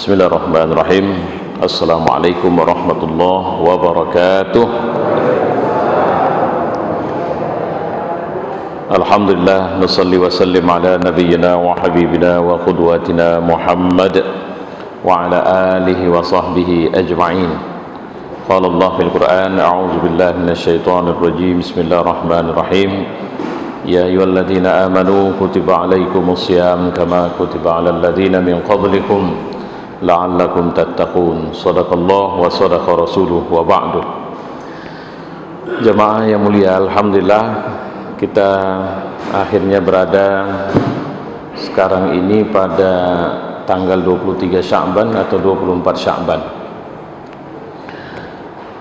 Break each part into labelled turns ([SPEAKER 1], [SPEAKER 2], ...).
[SPEAKER 1] Bismillahirrahmanirrahim. Assalamualaikum warahmatullahi wabarakatuh. Alhamdulillah, nusalli wa sallim ala nabiyyina wa habibina wa qudwatina Muhammad wa ala alihi wa sahbihi ajma'in. Qala Allah fil Qur'an, a'udzu billahi minasyaitonir rajim. Bismillahirrahmanirrahim. Ya ayyuhalladzina amanu kutiba alaikumus syiyam kama kutiba alal ladzina min qablikum la'allakum tattaqun. Shadaqallah wa shadaqa rasuluh wa ba'du. Jemaah yang mulia, alhamdulillah kita akhirnya berada sekarang ini pada tanggal 23 Sya'ban atau 24 Sya'ban.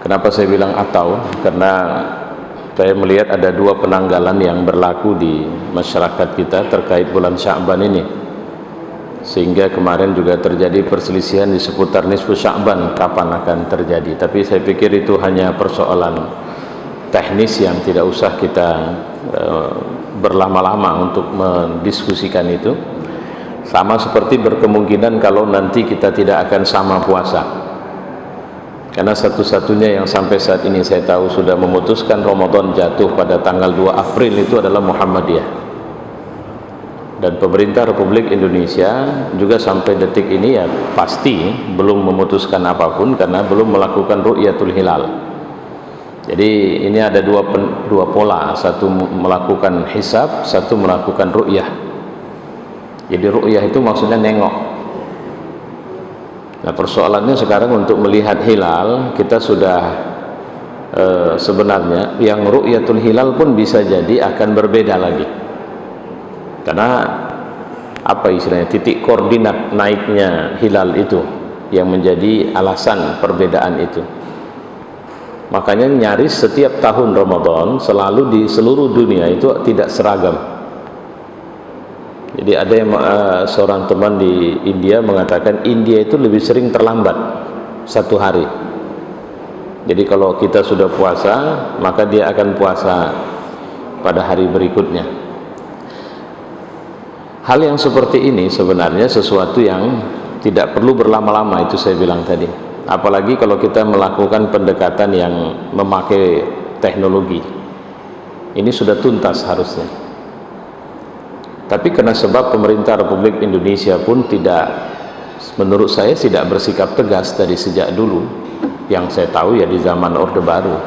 [SPEAKER 1] Kenapa saya bilang atau? Karena saya melihat ada dua penanggalan yang berlaku di masyarakat kita terkait bulan Sya'ban ini, sehingga kemarin juga terjadi perselisihan di seputar nisfu Sya'ban kapan akan terjadi. Tapi saya pikir itu hanya persoalan teknis yang tidak usah kita berlama-lama untuk mendiskusikan itu. Sama seperti berkemungkinan kalau nanti kita tidak akan sama puasa, karena satu-satunya yang sampai saat ini saya tahu sudah memutuskan Ramadan jatuh pada tanggal 2 April itu adalah Muhammadiyah. Dan pemerintah Republik Indonesia juga sampai detik ini ya pasti belum memutuskan apapun karena belum melakukan ru'yatul hilal. Jadi ini ada dua pola, satu melakukan hisab, satu melakukan ru'yah. Jadi ru'yah itu maksudnya nengok. Nah, persoalannya sekarang untuk melihat hilal kita sudah sebenarnya yang ru'yatul hilal pun bisa jadi akan berbeda lagi. Karena apa istilahnya, titik koordinat naiknya hilal itu yang menjadi alasan perbedaan itu. Makanya nyaris setiap tahun Ramadan selalu di seluruh dunia itu tidak seragam. Jadi ada yang seorang teman di India mengatakan India itu lebih sering terlambat satu hari. Jadi kalau kita sudah puasa, maka dia akan puasa pada hari berikutnya. Hal yang seperti ini sebenarnya sesuatu yang tidak perlu berlama-lama, itu saya bilang tadi. Apalagi kalau kita melakukan pendekatan yang memakai teknologi. Ini sudah tuntas harusnya. Tapi karena sebab pemerintah Republik Indonesia pun tidak, menurut saya tidak bersikap tegas dari sejak dulu. Yang saya tahu ya di zaman Orde Baru.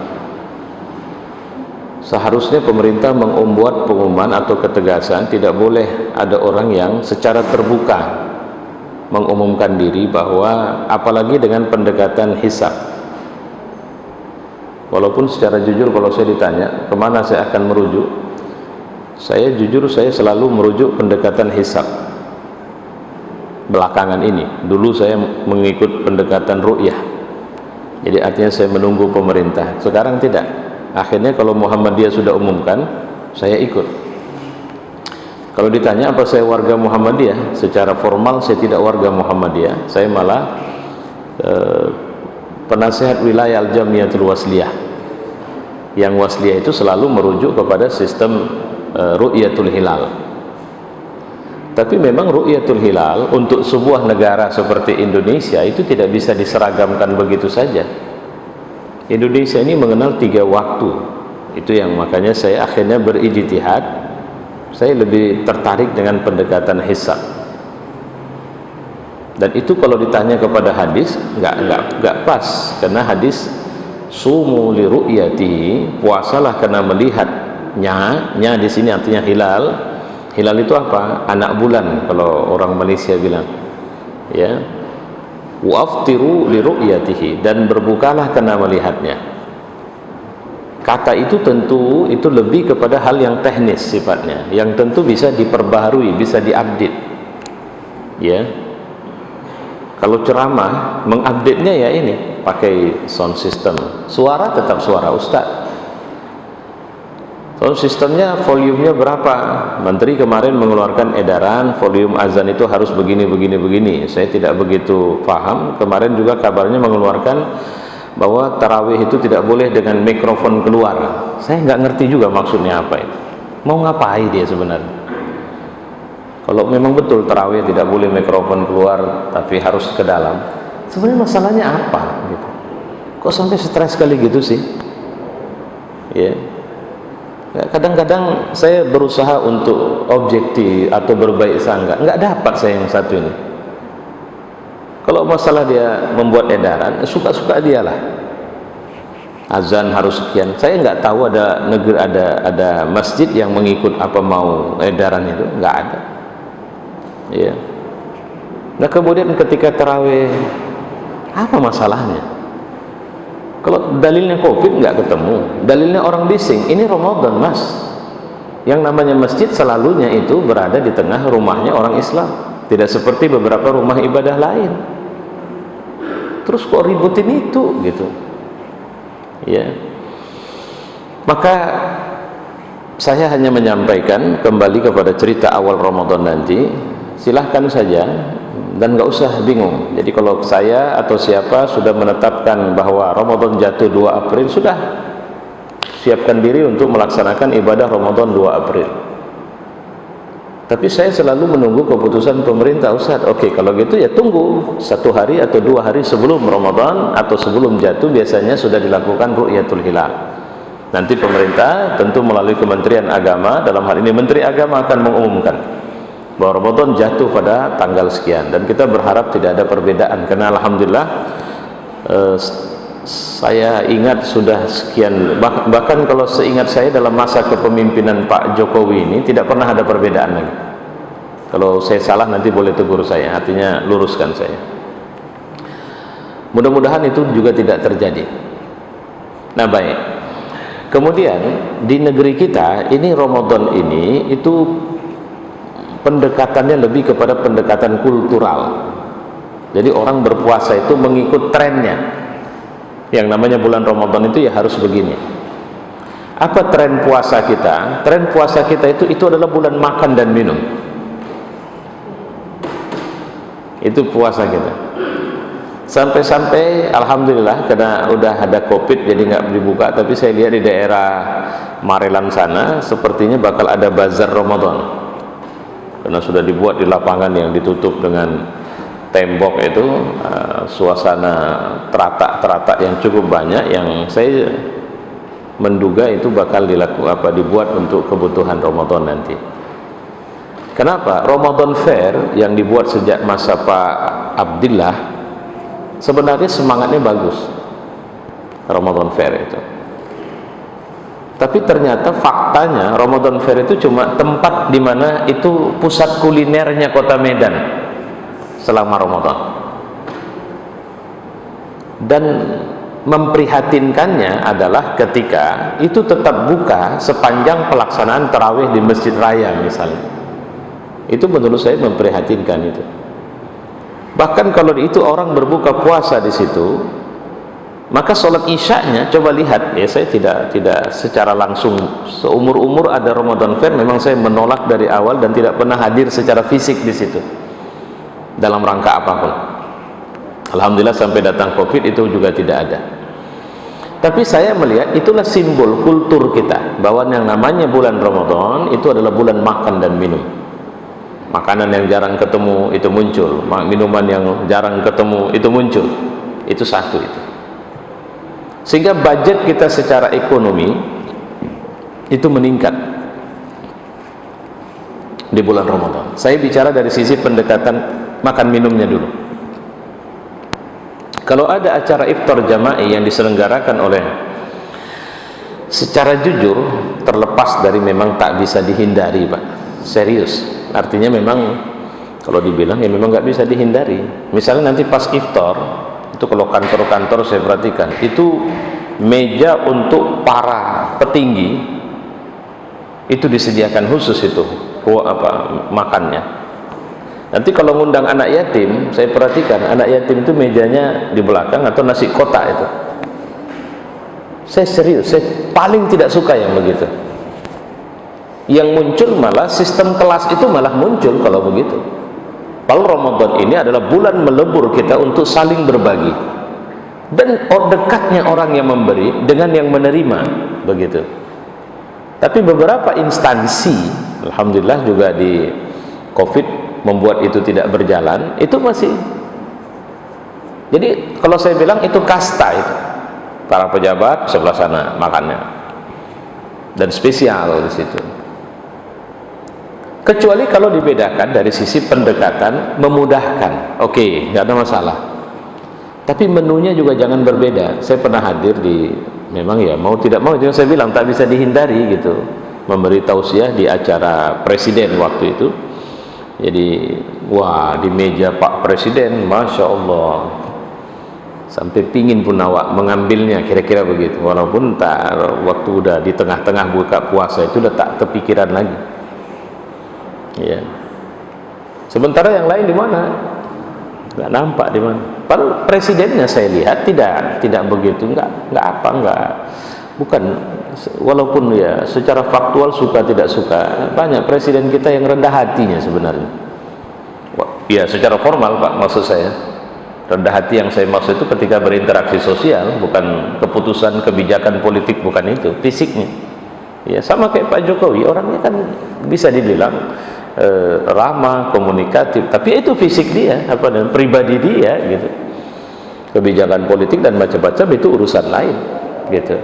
[SPEAKER 1] Seharusnya pemerintah membuat pengumuman atau ketegasan tidak boleh ada orang yang secara terbuka mengumumkan diri bahwa apalagi dengan pendekatan hisab. Walaupun secara jujur kalau saya ditanya kemana saya akan merujuk, saya jujur saya selalu merujuk pendekatan hisab belakangan ini. Dulu saya mengikut pendekatan ru'yah, jadi artinya saya menunggu pemerintah. Sekarang tidak. Akhirnya kalau Muhammadiyah sudah umumkan, saya ikut. Kalau ditanya apa saya warga Muhammadiyah, secara formal saya tidak warga Muhammadiyah. Saya malah penasehat wilayah Al-Jamiyatul Wasliyah. Yang Wasliyah itu selalu merujuk kepada sistem ru'yatul hilal. Tapi memang ru'yatul hilal untuk sebuah negara seperti Indonesia itu tidak bisa diseragamkan begitu saja. Indonesia ini mengenal 3 waktu. Itu yang makanya saya akhirnya berijtihad. Saya lebih tertarik dengan pendekatan hisab. Dan itu kalau ditanya kepada hadis enggak pas, karena hadis sumu li ru'yatihi, puasalah karena melihatnya. Nya di sini artinya hilal. Hilal itu apa? Anak bulan kalau orang Malaysia bilang. Ya. Waftiru li ru'yatihi, dan berbukalah karena melihatnya. Kata itu tentu itu lebih kepada hal yang teknis sifatnya, yang tentu bisa diperbaharui, bisa diupdate. Ya. Kalau ceramah mengupdate-nya ya ini pakai sound system. Suara tetap suara ustaz. Sound sistemnya volumenya berapa? Menteri kemarin mengeluarkan edaran volume azan itu harus begini. Saya tidak begitu paham. Kemarin juga kabarnya mengeluarkan bahwa tarawih itu tidak boleh dengan mikrofon keluar. Saya nggak ngerti juga maksudnya apa itu. Mau ngapain dia sebenarnya? Kalau memang betul tarawih tidak boleh mikrofon keluar tapi harus ke dalam, sebenarnya masalahnya apa gitu? Kok sampai stres kali gitu sih? Ya. Kadang-kadang saya berusaha untuk objektif atau berbaik sangka, nggak dapat saya yang satu ini. Kalau masalah dia membuat edaran, suka-suka dia lah. Azan harus sekian. Saya nggak tahu ada negeri, ada masjid yang mengikut apa mau edaran itu, nggak ada. Ya. Nah kemudian ketika tarawih, apa masalahnya? Kalau dalilnya COVID nggak ketemu, dalilnya orang bising. Ini Ramadan mas, yang namanya masjid selalunya itu berada di tengah rumahnya orang Islam, tidak seperti beberapa rumah ibadah lain. Terus kok ributin itu gitu? Ya. Maka saya hanya menyampaikan kembali kepada cerita awal Ramadan nanti. Silahkan saja dan nggak usah bingung. Jadi kalau saya atau siapa sudah menetapkan bahwa Ramadan jatuh 2 April, sudah siapkan diri untuk melaksanakan ibadah Ramadan 2 April. Tapi saya selalu menunggu keputusan pemerintah. Ustaz, oke, kalau gitu ya tunggu 1 hari atau 2 hari sebelum Ramadan atau sebelum jatuh, biasanya sudah dilakukan ru'yatul hilal. Nanti pemerintah tentu melalui Kementerian Agama, dalam hal ini Menteri Agama akan mengumumkan bahwa Ramadan jatuh pada tanggal sekian, dan kita berharap tidak ada perbedaan, karena alhamdulillah saya ingat sudah sekian, bahkan kalau seingat saya dalam masa kepemimpinan Pak Jokowi ini tidak pernah ada perbedaan lagi. Kalau saya salah nanti boleh tegur saya, artinya luruskan saya. Mudah-mudahan itu juga tidak terjadi. Nah baik, kemudian di negeri kita ini Ramadan ini itu pendekatannya lebih kepada pendekatan kultural. Jadi orang berpuasa itu mengikut trennya. Yang namanya bulan Ramadan itu ya harus begini. Apa tren puasa kita? Tren puasa kita itu adalah bulan makan dan minum. Itu puasa kita. Sampai-sampai alhamdulillah karena udah ada Covid jadi nggak dibuka, tapi saya lihat di daerah Marelan sana sepertinya bakal ada bazar Ramadan. Karena sudah dibuat di lapangan yang ditutup dengan tembok itu, suasana teratak-teratak yang cukup banyak, yang saya menduga itu bakal dibuat untuk kebutuhan Ramadan nanti. Kenapa? Ramadan Fair yang dibuat sejak masa Pak Abdillah sebenarnya semangatnya bagus, Ramadan Fair itu. Tapi ternyata faktanya Ramadan Fair itu cuma tempat di mana itu pusat kulinernya kota Medan selama Ramadan. Dan memprihatinkannya adalah ketika itu tetap buka sepanjang pelaksanaan tarawih di Masjid Raya misalnya. Itu menurut saya memprihatinkan itu. Bahkan kalau itu orang berbuka puasa di situ, maka sholat isyaknya coba lihat ya, saya tidak secara langsung seumur-umur ada Ramadan Fair memang saya menolak dari awal dan tidak pernah hadir secara fisik di situ dalam rangka apapun. Alhamdulillah sampai datang Covid itu juga tidak ada. Tapi saya melihat itulah simbol kultur kita bahwa yang namanya bulan Ramadan itu adalah bulan makan dan minum. Makanan yang jarang ketemu itu muncul, minuman yang jarang ketemu itu muncul. Itu satu itu. Sehingga budget kita secara ekonomi itu meningkat di bulan Ramadan. Saya bicara dari sisi pendekatan makan minumnya dulu. Kalau ada acara iftar jama'i yang diselenggarakan oleh secara jujur, terlepas dari memang tak bisa dihindari Pak, serius, artinya memang kalau dibilang ya memang nggak bisa dihindari. Misalnya nanti pas iftar itu kalau kantor-kantor saya perhatikan itu meja untuk para petinggi itu disediakan khusus itu makannya. Nanti kalau ngundang anak yatim, saya perhatikan anak yatim itu mejanya di belakang atau nasi kotak itu. Saya serius, saya paling tidak suka yang begitu. Yang muncul malah sistem kelas itu malah muncul kalau begitu. Kalau Ramadan ini adalah bulan melebur kita untuk saling berbagi, dan dekatnya orang yang memberi dengan yang menerima begitu. Tapi beberapa instansi alhamdulillah juga di COVID membuat itu tidak berjalan, itu masih. Jadi kalau saya bilang itu kasta itu, para pejabat sebelah sana makannya, dan spesial di situ. Kecuali kalau dibedakan dari sisi pendekatan memudahkan, oke, nggak ada masalah. Tapi menunya juga jangan berbeda. Saya pernah hadir di, memang ya mau tidak mau, jangan saya bilang tak bisa dihindari gitu, memberi tausiah di acara presiden waktu itu. Jadi wah, di meja Pak Presiden, Masya Allah, sampai pingin pun awak mengambilnya, kira-kira begitu. Walaupun tak, waktu udah di tengah-tengah buka puasa itu udah tak terpikiran lagi ya. Sementara yang lain di mana? Nggak nampak di mana. Padahal presidennya saya lihat tidak begitu, bukan, walaupun ya secara faktual suka tidak suka, banyak presiden kita yang rendah hatinya sebenarnya. Ya secara formal Pak, maksud saya rendah hati yang saya maksud itu ketika berinteraksi sosial, bukan keputusan kebijakan politik, bukan itu, fisiknya. Ya sama kayak Pak Jokowi, orangnya kan bisa dibilang ramah, komunikatif, tapi itu fisik dia, apa, dan pribadi dia gitu. Kebijakan politik dan macam-macam itu urusan lain gitu.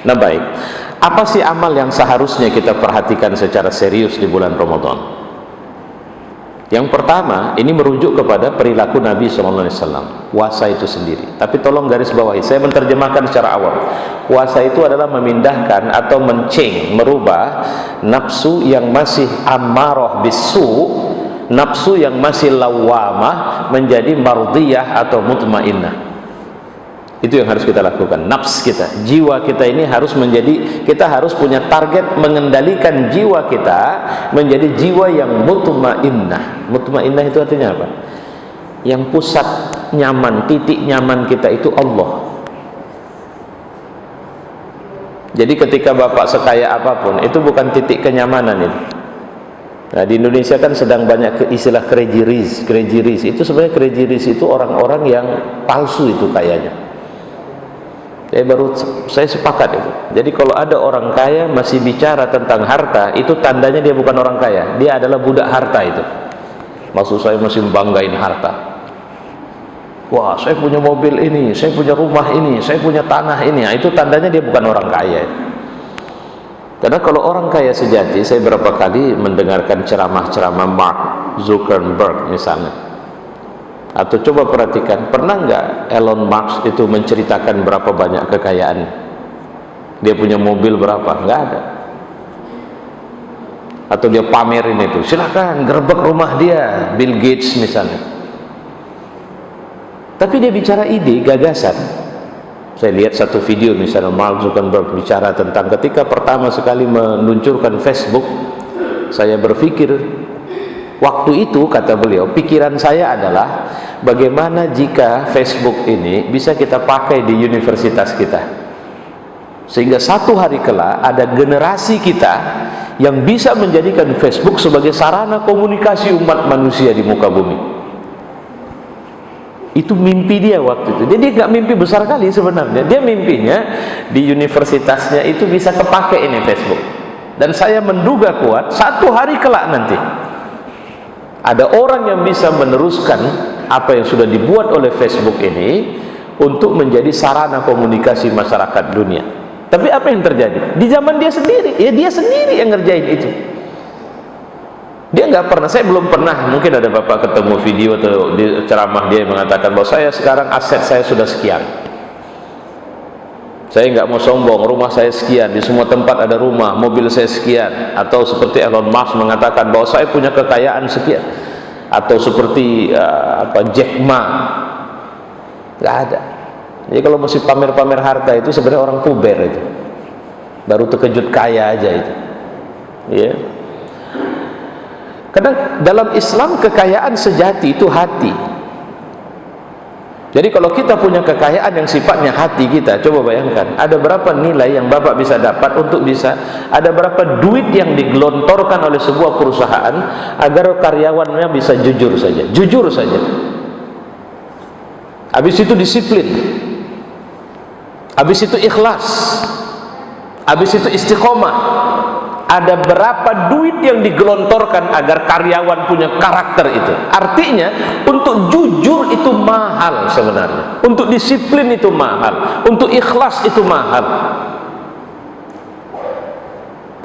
[SPEAKER 1] Nah baik, apa sih amal yang seharusnya kita perhatikan secara serius di bulan Ramadan? Yang pertama, ini merujuk kepada perilaku Nabi SAW, puasa itu sendiri. Tapi tolong garis bawahi, saya menerjemahkan secara awam. Puasa itu adalah memindahkan atau merubah nafsu yang masih ammarah bisu, nafsu yang masih lawamah, menjadi mardiyah atau mutmainnah. Itu yang harus kita lakukan. Nafs kita, jiwa kita ini harus menjadi, kita harus punya target mengendalikan jiwa kita menjadi jiwa yang mutmainnah. Mutmainnah itu artinya apa? Yang pusat nyaman, titik nyaman kita itu Allah. Jadi ketika Bapak sekaya apapun, itu bukan titik kenyamanan itu. Nah, di Indonesia kan sedang banyak istilah crazy rich. Crazy rich itu sebenarnya, crazy rich itu orang-orang yang palsu itu kayanya. Saya sepakat itu. Jadi kalau ada orang kaya masih bicara tentang harta, itu tandanya dia bukan orang kaya, dia adalah budak harta itu. Maksud saya masih membanggain harta. Wah, saya punya mobil ini, saya punya rumah ini, saya punya tanah ini. Nah, itu tandanya dia bukan orang kaya. Karena kalau orang kaya sejati, saya berapa kali mendengarkan ceramah-ceramah Mark Zuckerberg misalnya. Atau coba perhatikan, pernah nggak Elon Musk itu menceritakan berapa banyak kekayaan dia, punya mobil berapa? Nggak ada. Atau dia pamerin itu, silakan gerbek rumah dia, Bill Gates misalnya. Tapi dia bicara ide, gagasan. Saya lihat satu video misalnya Mark Zuckerberg bicara tentang ketika pertama sekali meluncurkan Facebook, saya berpikir waktu itu, kata beliau, pikiran saya adalah bagaimana jika Facebook ini bisa kita pakai di universitas kita, sehingga satu hari kelak ada generasi kita yang bisa menjadikan Facebook sebagai sarana komunikasi umat manusia di muka bumi. Itu mimpi dia waktu itu. Jadi nggak mimpi besar kali sebenarnya, dia mimpinya di universitasnya itu bisa kepake ini Facebook. Dan saya menduga kuat satu hari kelak nanti ada orang yang bisa meneruskan apa yang sudah dibuat oleh Facebook ini untuk menjadi sarana komunikasi masyarakat dunia. Tapi apa yang terjadi? Di zaman dia sendiri, ya dia sendiri yang ngerjain itu. Dia nggak pernah, saya belum pernah, mungkin ada Bapak ketemu video atau di ceramah dia mengatakan bahwa saya sekarang aset saya sudah sekian. Saya nggak mau sombong, rumah saya sekian, di semua tempat ada rumah, mobil saya sekian. Atau seperti Elon Musk mengatakan bahwa saya punya kekayaan sekian. Atau seperti Jack Ma, nggak ada. Jadi kalau mesti pamer-pamer harta itu sebenarnya orang puber itu, baru terkejut kaya aja itu. Ya. Karena dalam Islam kekayaan sejati itu hati. Jadi kalau kita punya kekayaan yang sifatnya hati kita, coba bayangkan, ada berapa nilai yang Bapak bisa dapat untuk bisa, ada berapa duit yang digelontorkan oleh sebuah perusahaan agar karyawannya bisa jujur saja, jujur saja. Habis itu disiplin, habis itu ikhlas, habis itu istiqomah, ada berapa duit yang digelontorkan agar karyawan punya karakter itu. Artinya untuk jujur itu mahal sebenarnya, untuk disiplin itu mahal, untuk ikhlas itu mahal,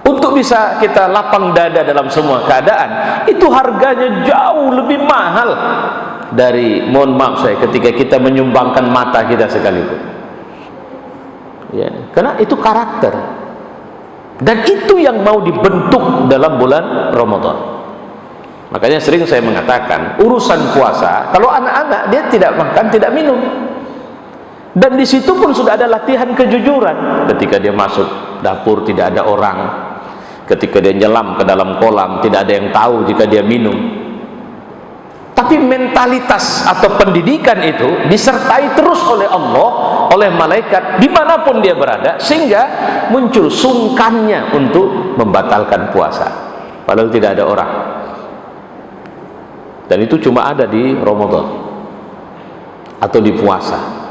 [SPEAKER 1] untuk bisa kita lapang dada dalam semua keadaan itu harganya jauh lebih mahal dari, mohon maaf saya, ketika kita menyumbangkan mata kita sekalipun ya, karena itu karakter. Dan itu yang mau dibentuk dalam bulan Ramadan. Makanya sering saya mengatakan, urusan puasa, kalau anak-anak dia tidak makan, tidak minum. Dan di situ pun sudah ada latihan kejujuran. Ketika dia masuk dapur tidak ada orang. Ketika dia nyelam ke dalam kolam tidak ada yang tahu jika dia minum. Tapi mentalitas atau pendidikan itu disertai terus oleh Allah, oleh malaikat dimanapun dia berada, sehingga muncul sungkannya untuk membatalkan puasa padahal tidak ada orang. Dan itu cuma ada di Ramadan atau di puasa.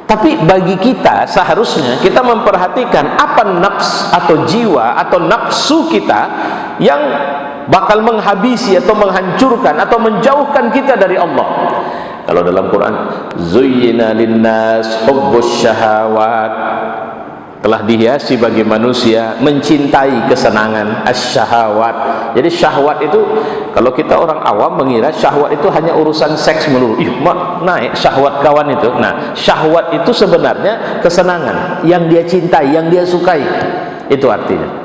[SPEAKER 1] Tapi bagi kita seharusnya kita memperhatikan apa nafs atau jiwa atau nafsu kita yang bakal menghabisi atau menghancurkan atau menjauhkan kita dari Allah. Kalau dalam Quran, zuyyina linnas hubbus syahawat, telah dihiasi bagi manusia mencintai kesenangan, asyahawat. Jadi syahwat itu, kalau kita orang awam mengira syahwat itu hanya urusan seks melulu. Naik syahwat kawan itu. Nah, syahwat itu sebenarnya kesenangan yang dia cintai, yang dia sukai. Itu artinya.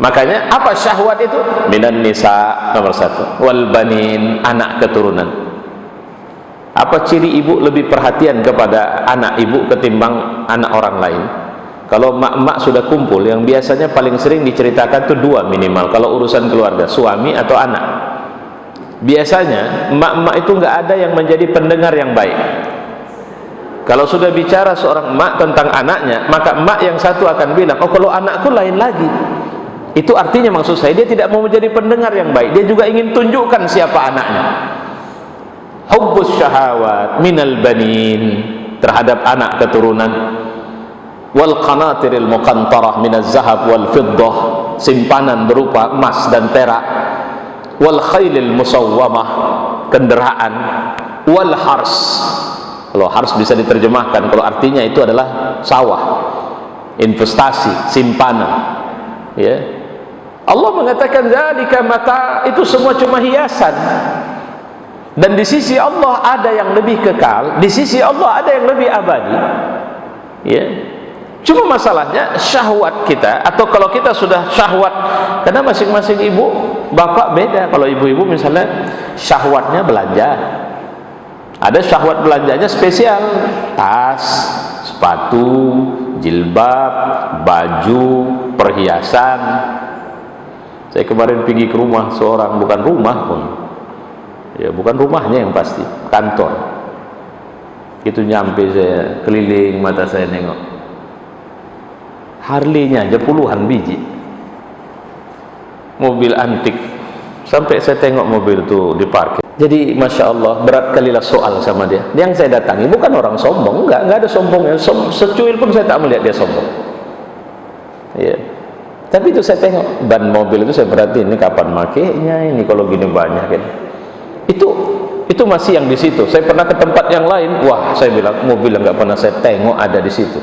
[SPEAKER 1] Makanya apa syahwat itu? Minan nisa, nomor 1, wal banin, anak keturunan. Apa ciri ibu lebih perhatian kepada anak ibu ketimbang anak orang lain? Kalau mak-mak sudah kumpul, yang biasanya paling sering diceritakan itu 2 minimal kalau urusan keluarga, suami atau anak. Biasanya mak-mak itu nggak ada yang menjadi pendengar yang baik. Kalau sudah bicara seorang mak tentang anaknya, maka mak yang satu akan bilang, oh kalau anakku lain lagi. Itu artinya, maksud saya, dia tidak mau menjadi pendengar yang baik, dia juga ingin tunjukkan siapa anaknya. Hubbus syahawat minal banin, terhadap anak keturunan, wal qanatiril muqantarah minaz zahab wal fiddah, simpanan berupa emas dan perak, wal khailil musawwamah, kendaraan, wal hars. Kalau hars bisa diterjemahkan, kalau artinya itu adalah sawah, investasi, simpanan ya. Allah mengatakan zalika mata, itu semua cuma hiasan. Dan di sisi Allah ada yang lebih kekal, di sisi Allah ada yang lebih abadi ya. Cuma masalahnya syahwat kita, atau kalau kita sudah syahwat, karena masing-masing ibu bapak beda. Kalau ibu-ibu misalnya syahwatnya belanja, ada syahwat belanjanya spesial, tas, sepatu, jilbab, baju, perhiasan. Saya kemarin pergi ke rumah seorang, bukan rumah pun ya, bukan rumahnya yang pasti, kantor. Itu nyampe, saya keliling, mata saya nengok Harley-nya aja puluhan biji, mobil antik, sampai saya tengok mobil itu diparkir. Jadi Masya Allah, berat kalilah soal sama dia. Yang saya datangi bukan orang sombong, enggak ada sombongnya, secuil pun saya tak melihat dia sombong ya. Tapi itu saya tengok ban mobil itu, saya perhatiin ini kapan makainya, ini kalau gini banyak kan. Itu masih yang di situ. Saya pernah ke tempat yang lain, wah saya bilang mobil yang nggak pernah saya tengok ada di situ.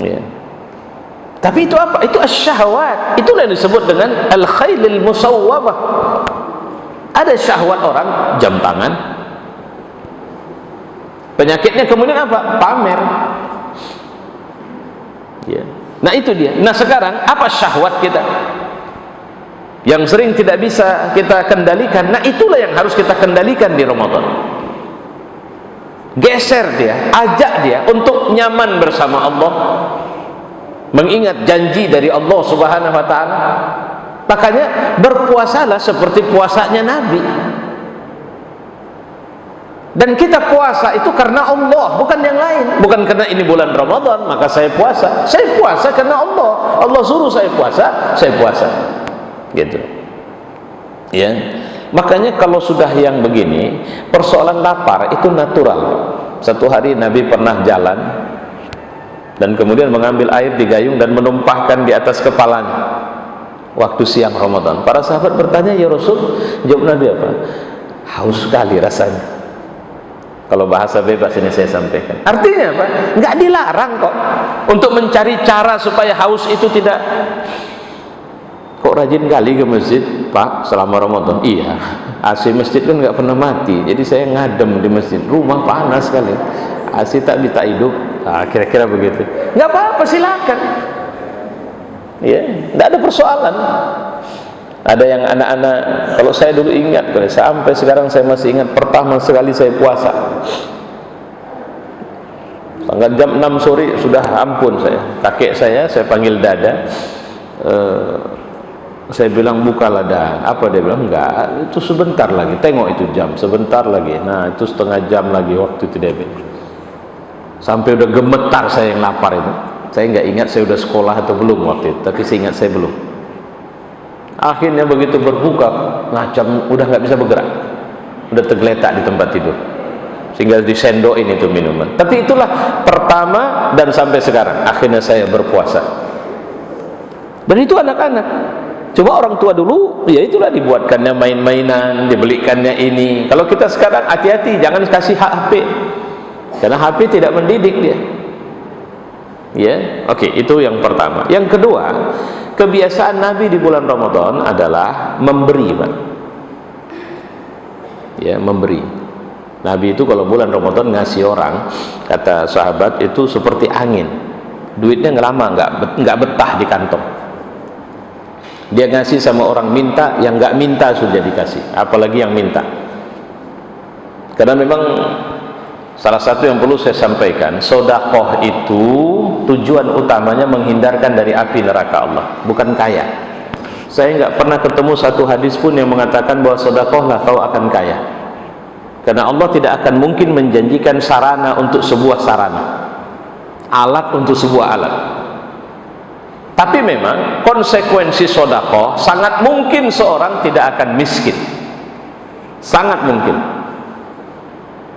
[SPEAKER 1] Ya. Tapi itu apa? Itu asyahwat. Itulah yang disebut dengan al-khailil musawwamah. Ada syahwat orang, jam tangan. Penyakitnya kemudian apa? Pamer. Ya. Nah itu dia. Nah sekarang apa syahwat kita yang sering tidak bisa kita kendalikan? Nah itulah yang harus kita kendalikan di Ramadan. Geser dia, ajak dia untuk nyaman bersama Allah, mengingat janji dari Allah Subhanahu wa ta'ala. Makanya berpuasalah seperti puasanya Nabi. Dan kita puasa itu karena Allah, bukan yang lain. Bukan karena ini bulan Ramadan maka saya puasa. Saya puasa karena Allah. Allah suruh saya puasa, saya puasa. Gitu. Ya. Makanya kalau sudah yang begini, persoalan lapar itu natural. Satu hari Nabi pernah jalan dan kemudian mengambil air di gayung dan menumpahkan di atas kepalanya. waktu siang Ramadan. Para sahabat bertanya, ya Rasul, jawab Nabi apa? Haus sekali rasanya. Kalau bahasa bebas ini saya sampaikan, artinya apa? Nggak dilarang kok untuk mencari cara supaya haus itu tidak. Kok rajin kali ke masjid Pak selama Ramadan? Iya, AC masjid kan nggak pernah mati, jadi saya ngadem di masjid, rumah panas sekali, AC tak bisa hidup. Nah, kira-kira begitu. Nggak apa-apa, silakan ya, nggak ada persoalan. Ada yang anak-anak, kalau saya dulu ingat, sampai sekarang saya masih ingat pertama sekali saya puasa, tanggal jam 6 sore sudah ampun kakek saya panggil dada, saya bilang bukalah dah. Apa dia bilang? Enggak, itu sebentar lagi, tengok itu jam, sebentar lagi. Nah itu setengah jam lagi waktu itu dia bilang. Sampai udah gemetar saya yang lapar itu. Saya nggak ingat saya udah sekolah atau belum waktu itu, tapi saya ingat saya belum. Akhirnya begitu berbuka, ngacam, udah nggak bisa bergerak, udah tergeletak di tempat tidur, sehingga disendokin itu minuman. Tapi itulah pertama dan sampai sekarang akhirnya saya berpuasa. Dan itu anak-anak. Coba orang tua dulu, ya itulah dibuatkannya main-mainan, dibelikannya ini. Kalau kita sekarang hati-hati, jangan kasih HP, karena HP tidak mendidik dia. Ya, oke, itu yang pertama. Yang kedua, kebiasaan Nabi di bulan Ramadan adalah memberi, Pak. Ya, memberi. Nabi itu kalau bulan Ramadan ngasih orang, kata sahabat itu seperti angin. Duitnya nggak lama, nggak betah di kantong. Dia ngasih sama orang minta, yang nggak minta sudah dikasih, apalagi yang minta. Karena memang salah satu yang perlu saya sampaikan, sedekah itu tujuan utamanya menghindarkan dari api neraka Allah, bukan kaya. Saya nggak pernah ketemu satu hadis pun yang mengatakan bahwa sedekahlah kau akan kaya. Karena Allah tidak akan mungkin menjanjikan sarana untuk sebuah sarana, alat untuk sebuah alat. Tapi memang konsekuensi sedekah sangat mungkin seorang tidak akan miskin, sangat mungkin.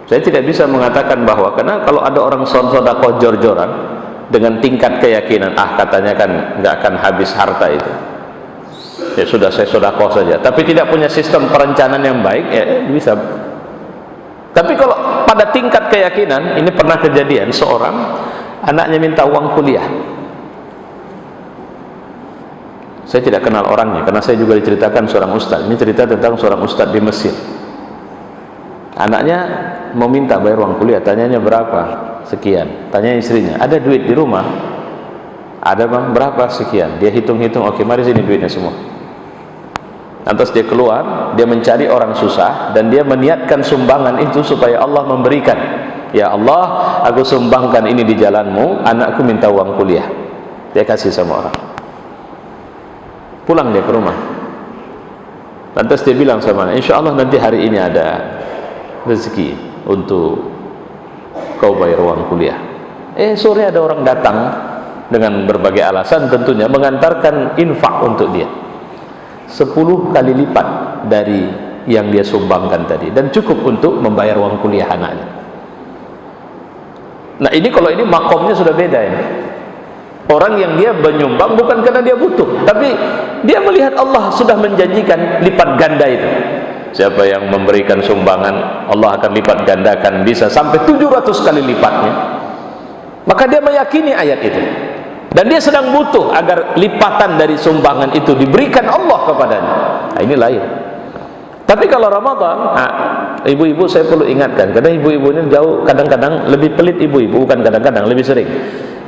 [SPEAKER 1] Saya tidak bisa mengatakan bahwa, karena kalau ada orang sedekah jor-joran dengan tingkat keyakinan, katanya kan nggak akan habis harta itu, ya sudah saya sedekah saja, tapi tidak punya sistem perencanaan yang baik, ya bisa. Tapi kalau pada tingkat keyakinan, ini pernah kejadian, seorang anaknya minta uang kuliah. Saya tidak kenal orangnya, karena saya juga diceritakan seorang ustaz. Ini cerita tentang seorang ustaz di Mesir. Anaknya mau minta bayar uang kuliah, tanyanya berapa? Sekian. Tanya istrinya, ada duit di rumah? Ada bang, berapa? Sekian. Dia hitung-hitung, oke mari sini duitnya semua. Lantas dia keluar, dia mencari orang susah, dan dia meniatkan sumbangan itu supaya Allah memberikan. Ya Allah, aku sumbangkan ini di jalanmu, anakku minta uang kuliah. Dia kasih sama orang. Pulang dia ke rumah. Lantas dia bilang sama anak, insya Allah nanti hari ini ada rezeki untuk kau bayar uang kuliah. Sore ada orang datang dengan berbagai alasan, tentunya mengantarkan infak untuk dia 10 kali lipat dari yang dia sumbangkan tadi, dan cukup untuk membayar uang kuliah anaknya. Nah ini kalau ini makomnya sudah beda ya. Orang yang dia menyumbang bukan karena dia butuh, tapi dia melihat Allah sudah menjanjikan lipat ganda itu. Siapa yang memberikan sumbangan, Allah akan lipat gandakan, bisa sampai 700 kali lipatnya. Maka dia meyakini ayat itu, dan dia sedang butuh agar lipatan dari sumbangan itu diberikan Allah kepadanya. Nah, ini lain. Tapi kalau Ramadan, ibu-ibu saya perlu ingatkan, karena ibu-ibu ini jauh, kadang-kadang lebih pelit ibu-ibu, bukan kadang-kadang, lebih sering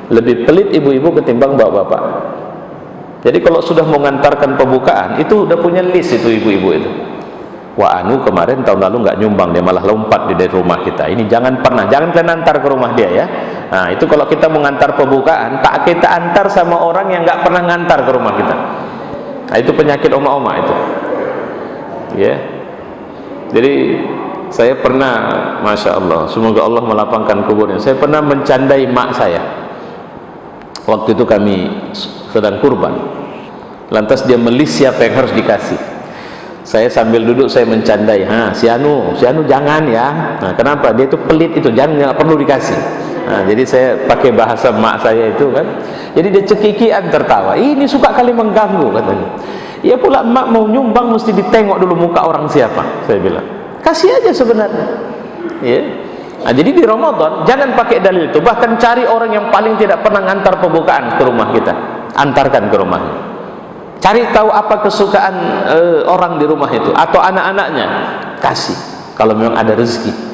[SPEAKER 1] lebih pelit ibu-ibu ketimbang bapak-bapak. Jadi kalau sudah mengantarkan pembukaan, itu udah punya list itu ibu-ibu itu. Wah kemarin tahun lalu nggak nyumbang, dia malah lompat dari rumah kita. Ini jangan kalian antar ke rumah dia ya. Nah itu kalau kita mengantar pembukaan, tak kita antar sama orang yang nggak pernah ngantar ke rumah kita. Nah itu penyakit oma-oma itu. Ya. Jadi saya pernah, masya Allah, semoga Allah melapangkan kuburnya. Saya pernah mencandai mak saya. Waktu itu kami sedang kurban, lantas dia melis siapa yang harus dikasih. Saya sambil duduk saya mencandai, si Anu jangan ya. Nah kenapa? Dia itu pelit itu, jangan, nggak perlu dikasih. Nah, jadi saya pakai bahasa mak saya itu kan. Jadi dia cekikian tertawa. Ini suka kali mengganggu katanya. Ya pula mak mau nyumbang mesti ditengok dulu muka orang siapa. Saya bilang. Kasih aja sebenarnya. Ya. Nah, jadi di Ramadan jangan pakai dalil itu. Bahkan cari orang yang paling tidak pernah ngantar pembukaan ke rumah kita. Antarkan ke rumahnya. Cari tahu apa kesukaan orang di rumah itu atau anak-anaknya. Kasih. Kalau memang ada rezeki.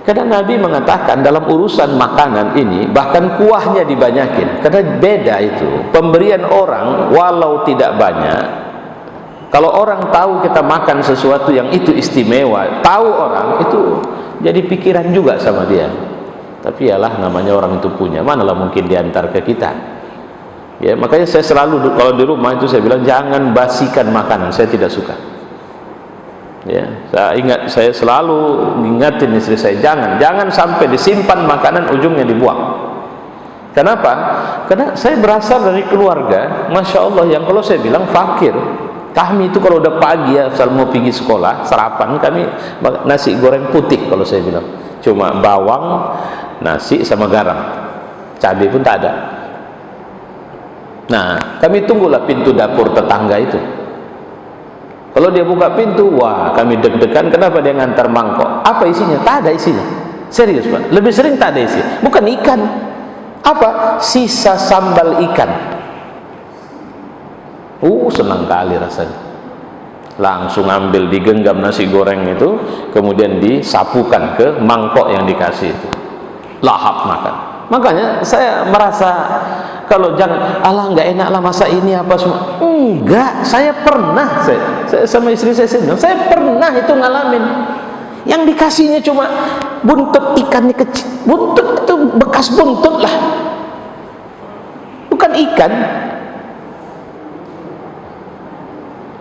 [SPEAKER 1] Karena Nabi mengatakan dalam urusan makanan ini bahkan kuahnya dibanyakin. Karena beda itu pemberian orang walau tidak banyak. Kalau orang tahu kita makan sesuatu yang itu istimewa, tahu orang itu jadi pikiran juga sama dia. Tapi yalah namanya orang itu punya, manalah mungkin diantar ke kita. Ya makanya saya selalu kalau di rumah itu saya bilang jangan basikan makanan, saya tidak suka. Ya, saya selalu ingatin istri saya jangan sampai disimpan makanan ujungnya dibuang. Kenapa? Karena saya berasal dari keluarga, masya Allah yang kalau saya bilang fakir. Kami itu kalau udah pagi ya, asal mau pergi sekolah, sarapan kami nasi goreng putih kalau saya bilang, cuma bawang, nasi sama garam, cabai pun tak ada. Nah, kami tunggulah pintu dapur tetangga itu. Kalau dia buka pintu, wah kami deg-degan. Kenapa dia ngantar mangkok? Apa isinya? Tak ada isinya. Serius Pak, lebih sering tak ada isi. Bukan ikan. Apa? Sisa sambal ikan. Senang kali rasanya. Langsung ambil, digenggam nasi goreng itu, kemudian disapukan ke mangkok yang dikasih itu. Lahap makan. Makanya saya merasa kalau jangan Allah nggak enak lah masa ini apa semua. Enggak, saya pernah saya sama istri saya bilang, saya pernah itu ngalamin. Yang dikasihnya cuma buntut ikannya kecil. Buntut itu bekas buntut lah. Bukan ikan.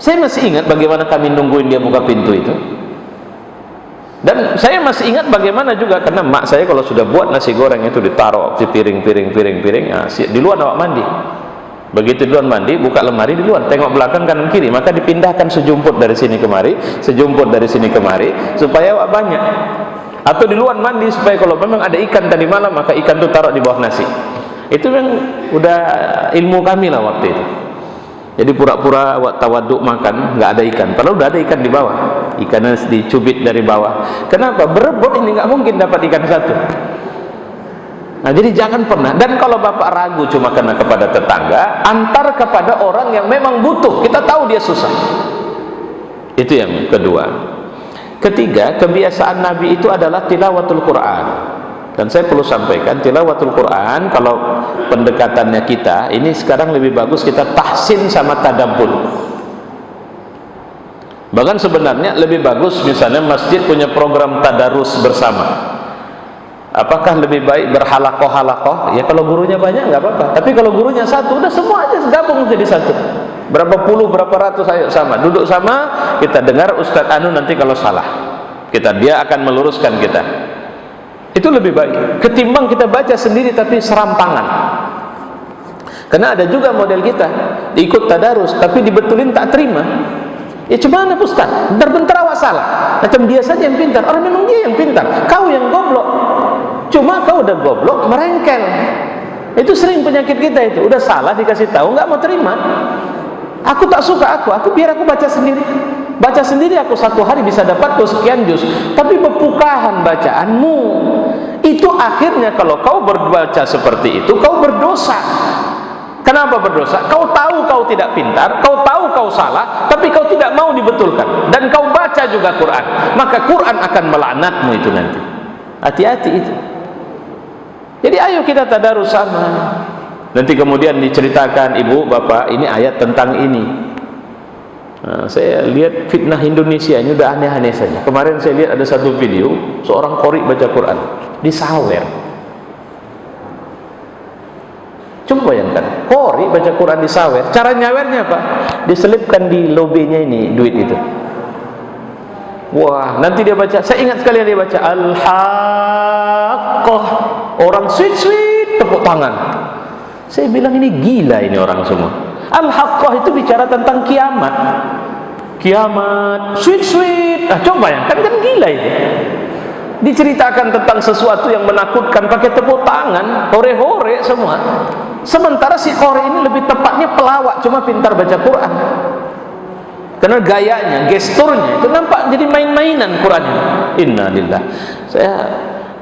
[SPEAKER 1] Saya masih ingat bagaimana kami nungguin dia buka pintu itu. Dan saya masih ingat bagaimana juga karena mak saya kalau sudah buat nasi goreng itu ditaruh di piring di luar awak mandi. Begitu di luar mandi, buka lemari di luar, tengok belakang kanan kiri, maka dipindahkan sejumput dari sini kemari, sejumput dari sini kemari supaya awak banyak. Atau di luar mandi supaya kalau memang ada ikan tadi malam maka ikan itu taruh di bawah nasi. Itu yang udah ilmu kami lah waktu itu. Jadi pura-pura tawaduk makan nggak ada ikan, padahal udah ada ikan di bawah. Ikannya dicubit dari bawah. Kenapa? Berebut ini nggak mungkin dapat ikan satu. Nah jadi jangan pernah. Dan kalau bapak ragu cuma karena kepada tetangga, antar kepada orang yang memang butuh. Kita tahu dia susah. Itu yang kedua. Ketiga, kebiasaan Nabi itu adalah tilawatul Quran. Dan saya perlu sampaikan, tilawatul Quran kalau pendekatannya kita ini sekarang lebih bagus kita tahsin sama tadabbur. Bahkan sebenarnya lebih bagus misalnya masjid punya program tadarus bersama. Apakah lebih baik berhalakoh-halakoh? Ya kalau gurunya banyak nggak apa-apa. Tapi kalau gurunya satu, udah semua aja gabung jadi satu. Berapa puluh, berapa ratus, ayo sama. Duduk sama, kita dengar Ustadz Anu nanti kalau salah. Dia akan meluruskan kita. Itu lebih baik ketimbang kita baca sendiri tapi serampangan. Karena ada juga model kita ikut tadarus tapi dibetulin tak terima. Ya cuma mana Ustaz? Bentar-bentar awak salah. Macam dia saja yang pintar. Orang memang dia yang pintar. Kau yang goblok. Cuma kau udah goblok merengkel. Itu sering penyakit kita itu. Udah salah dikasih tahu nggak mau terima. Aku tak suka aku biar aku baca sendiri. Baca sendiri aku satu hari bisa dapat sekian juz. Tapi bepukahan bacaanmu itu akhirnya kalau kau berbaca seperti itu kau berdosa. Kenapa berdosa? Kau tahu kau tidak pintar, kau tahu kau salah, tapi kau tidak mau dibetulkan. Dan kau baca juga Quran, maka Quran akan melaknatmu itu nanti. Hati-hati itu. Jadi ayo kita tadarus sama. Nanti kemudian diceritakan ibu bapak ini ayat tentang ini. Nah, saya lihat fitnah Indonesia ini udah aneh-aneh saja. Kemarin saya lihat ada satu video seorang qori baca Quran disawer. Coba bayangkan, qori baca Quran disawer. Cara nyawernya apa? Diselipkan di lobenya ini duit itu. Wah, nanti dia baca. Saya ingat sekali dia baca Al-Haqqah. Orang sweet tepuk tangan. Saya bilang ini gila ini orang semua. Al-Haqqah itu bicara tentang kiamat. Kiamat, sweet. Nah, coba ya, kan gila itu. diceritakan tentang sesuatu yang menakutkan pakai tepuk tangan, hore-hore semua. Sementara si qori ini lebih tepatnya pelawak, cuma pintar baca Quran. Karena gayanya, gesturnya itu nampak jadi main-mainan Quran ini. Innalillah.